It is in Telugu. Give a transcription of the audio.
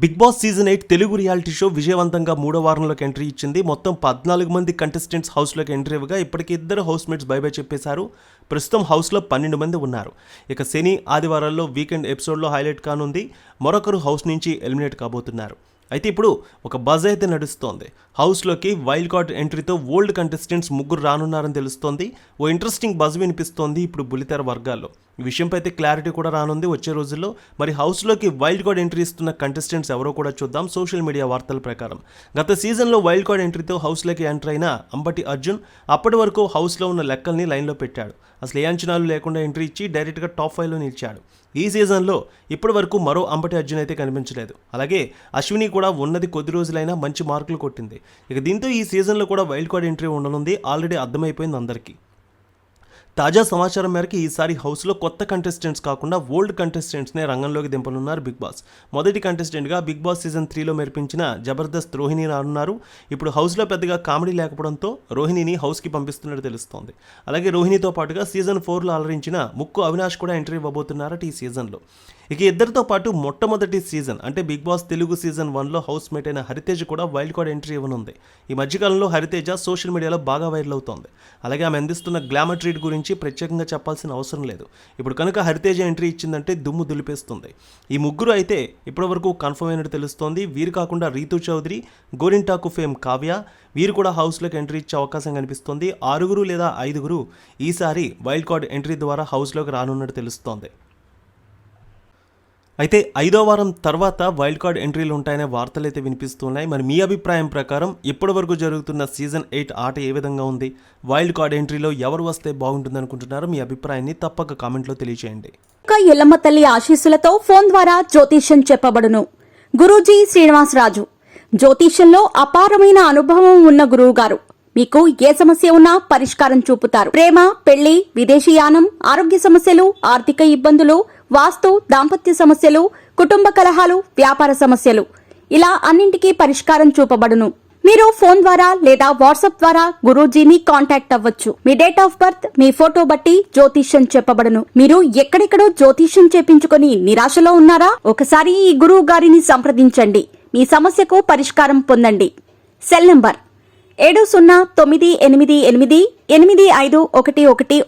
Big Boss season 8 Telugu reality show విజయవంతంగా 3వ వారంలోకి ఎంట్రీ ఇచ్చింది. మొత్తం 14 మంది కంటెస్టెంట్స్ హౌస్లోకి ఎంట్రీ ఇవ్వగా ఇప్పటికి 2 హౌస్మేట్స్ బై చెప్పేశారు. ప్రస్తుతం హౌస్లో 12 మంది ఉన్నారు. ఇక శని ఆదివారాల్లో వీకెండ్ ఎపిసోడ్లో హైలైట్ కానుంది. మరొకరు హౌస్ నుంచి ఎలిమినేట్ కాబోతున్నారు. అయితే ఇప్పుడు ఒక బజ్ అయితే నడుస్తోంది. హౌస్లోకి వైల్డ్ కార్డ్ ఎంట్రీతో ఓల్డ్ కంటెస్టెంట్స్ 3 రానున్నారని తెలుస్తోంది. ఓ ఇంట్రెస్టింగ్ బజ్ వినిపిస్తోంది ఇప్పుడు బుల్లితెర వర్గాల్లో. ఈ విషయంపై అయితే క్లారిటీ కూడా రానుంది వచ్చే రోజుల్లో. మరి హౌస్లోకి వైల్డ్ కార్డ్ ఎంట్రీ ఇస్తున్న కంటెస్టెంట్స్ ఎవరో కూడా చూద్దాం. సోషల్ మీడియా వార్తల ప్రకారం గత సీజన్లో వైల్డ్ కార్డ్ ఎంట్రీతో హౌస్లోకి ఎంటర్ అయిన అంబటి అర్జున్ అప్పటి వరకు హౌస్లో ఉన్న లెక్కల్ని లైన్లో పెట్టాడు. అసలు ఏ అంచనాలు లేకుండా ఎంట్రీ ఇచ్చి డైరెక్ట్గా టాప్ 5లో నిలిచాడు. ఈ సీజన్లో ఇప్పటి వరకు మరో అంబటి అర్జున్ అయితే కనిపించలేదు. అలాగే అశ్విని కూడా ఉన్నది కొద్ది రోజులైనా మంచి మార్కులు కొట్టింది. ఇక దీంతో ఈ సీజన్లో కూడా వైల్డ్ కార్డ్ ఎంట్రీ ఉండనుంది. ఆల్రెడీ అర్థమైపోయింది అందరికీ. తాజా సమాచారం మేరకు ఈసారి హౌస్లో కొత్త కంటెస్టెంట్స్ కాకుండా ఓల్డ్ కంటెస్టెంట్స్నే రంగంలోకి దింపనున్నారు బిగ్ బాస్. మొదటి కంటెస్టెంట్గా బిగ్ బాస్ సీజన్ 3లో మెరిపించిన జబర్దస్త్ రోహిణి రానున్నారు. ఇప్పుడు హౌస్లో పెద్దగా కామెడీ లేకపోవడంతో రోహిణిని హౌస్కి పంపిస్తున్నట్టు తెలుస్తోంది. అలాగే రోహిణితో పాటుగా సీజన్ 4లో అలరించిన ముక్కు అవినాష్ కూడా ఎంట్రీ ఇవ్వబోతున్నారట ఈ సీజన్లో. ఇక ఇద్దరితో పాటు మొట్టమొదటి సీజన్ అంటే బిగ్ బాస్ తెలుగు సీజన్ 1లో హౌస్ మేట్ అయిన హరితేజ కూడా వైల్డ్ కార్డ్ ఎంట్రీ ఇవ్వనుంది. ఈ మధ్యకాలంలో హరితేజ సోషల్ మీడియాలో బాగా వైరల్ అవుతోంది. అలాగే ఆమె అందిస్తున్న గ్లామర్ ట్రీట్ గురించి ప్రత్యేకంగా చెప్పాల్సిన అవసరం లేదు. ఇప్పుడు కనుక హరితేజ ఎంట్రీ ఇచ్చిందంటే దుమ్ము దులిపేస్తుంది. ఈ ముగ్గురు అయితే ఇప్పటివరకు కన్ఫర్మ్ అయినట్టు తెలుస్తోంది. వీరు కాకుండా రీతు చౌదరి, గోరింటాకు ఫేమ్ కావ్య వీరు కూడా హౌస్లోకి ఎంట్రీ ఇచ్చే అవకాశం కనిపిస్తోంది. 6 లేదా 5 ఈసారి వైల్డ్ కార్డ్ ఎంట్రీ ద్వారా హౌస్లోకి రానున్నట్టు తెలుస్తోంది. అయితే 5వ వారం తర్వాత వైల్డ్ కార్డ్ ఎంట్రీలు ఉంటాయనే వార్తలు అయితే వినిపిస్తున్నాయి. మరి మీ అభిప్రాయం ప్రకారం ఇప్పటి వరకు జరుగుతున్న సీజన్ 8 ఆట ఏ విధంగా ఉంది? వైల్డ్ కార్డ్ ఎంట్రీలో ఎవరు వస్తే బాగుంటుంది అనుకుంటున్నారో మీ అభిప్రాయాన్ని తప్పక కామెంట్లో తెలియజేయండి. ఎల్లమ్మ తల్లి ఆశీస్సులతో ఫోన్ ద్వారా జ్యోతిష్యం చెప్పబడును. గురూజీ శ్రీనివాసరాజు జ్యోతిష్యంలో అపారమైన అనుభవం ఉన్న గురువు గారు మీకు ఏ సమస్య ఉన్నా పరిష్కారం చూపుతారు. ప్రేమ, పెళ్లి, విదేశీయానం, ఆరోగ్య సమస్యలు, ఆర్థిక ఇబ్బందులు, వాస్తు, దాంపత్య సమస్యలు, కుటుంబ కలహాలు, వ్యాపార సమస్యలు ఇలా అన్నింటికీ పరిష్కారం చూపబడును. మీరు ఫోన్ ద్వారా లేదా వాట్సాప్ ద్వారా గురూజీని కాంటాక్ట్ అవ్వచ్చు. మీ డేట్ ఆఫ్ బర్త్, మీ ఫోటో బట్టి జ్యోతిష్యం చెప్పబడును. మీరు ఎక్కడెక్కడో జ్యోతిష్యం చేపించుకొని నిరాశలో ఉన్నారా? ఒకసారి ఈ గురువు గారిని సంప్రదించండి. మీ సమస్యకు పరిష్కారం పొందండి. Cell number 7098888511